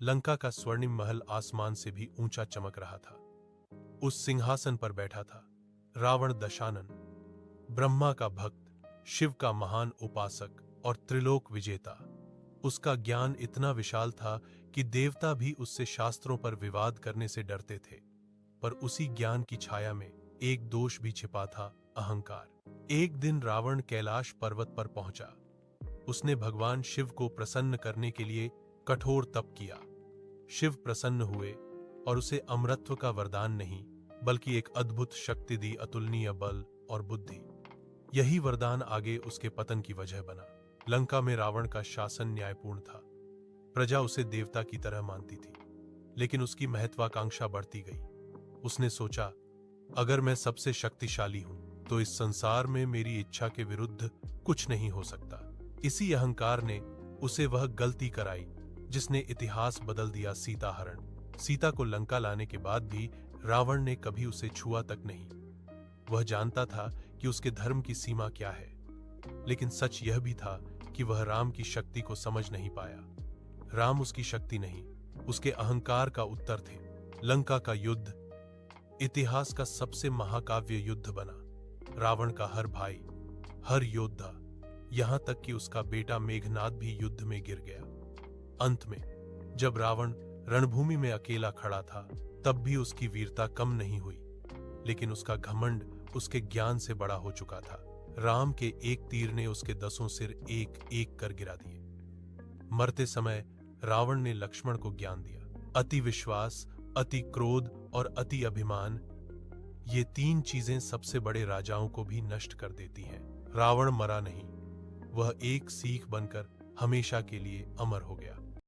लंका का स्वर्णिम महल आसमान से भी ऊंचा चमक रहा था। उस सिंहासन पर बैठा था रावण दशानन, ब्रह्मा का भक्त, शिव का महान उपासक और त्रिलोक विजेता। उसका ज्ञान इतना विशाल था कि देवता भी उससे शास्त्रों पर विवाद करने से डरते थे। पर उसी ज्ञान की छाया में एक दोष भी छिपा था, अहंकार। एक दिन रावण कैलाश पर्वत पर पहुंचा। उसने भगवान शिव को प्रसन्न करने के लिए कठोर तप किया। शिव प्रसन्न हुए और उसे अमरत्व का वरदान नहीं बल्कि एक अद्भुत शक्ति दी, अतुलनीय बल और बुद्धि। यही वरदान आगे उसके पतन की वजह बना। लंका में रावण का शासन न्यायपूर्ण था। प्रजा उसे देवता की तरह मानती थी, लेकिन उसकी महत्वाकांक्षा बढ़ती गई। उसने सोचा, अगर मैं सबसे शक्तिशाली हूं तो इस संसार में मेरी इच्छा के विरुद्ध कुछ नहीं हो सकता। इसी अहंकार ने उसे वह गलती कराई जिसने इतिहास बदल दिया, सीता हरण। सीता को लंका लाने के बाद भी रावण ने कभी उसे छुआ तक नहीं। वह जानता था कि उसके धर्म की सीमा क्या है, लेकिन सच यह भी था कि वह राम की शक्ति को समझ नहीं पाया। राम उसकी शक्ति नहीं, उसके अहंकार का उत्तर थे। लंका का युद्ध इतिहास का सबसे महाकाव्य युद्ध बना। रावण का हर भाई, हर योद्धा, यहां तक कि उसका बेटा मेघनाद भी युद्ध में गिर गया। अंत में जब रावण रणभूमि में अकेला खड़ा था, तब भी उसकी वीरता कम नहीं हुई, लेकिन उसका घमंड उसके ज्ञान से बड़ा हो चुका था। राम के एक तीर ने उसके 10 सिर एक एक कर गिरा दिए। मरते समय रावण ने लक्ष्मण को ज्ञान दिया, अति विश्वास, अति क्रोध और अति अभिमान, ये 3 चीजें सबसे बड़े राजाओं को भी नष्ट कर देती हैं। रावण मरा नहीं, वह एक सीख बनकर हमेशा के लिए अमर हो गया।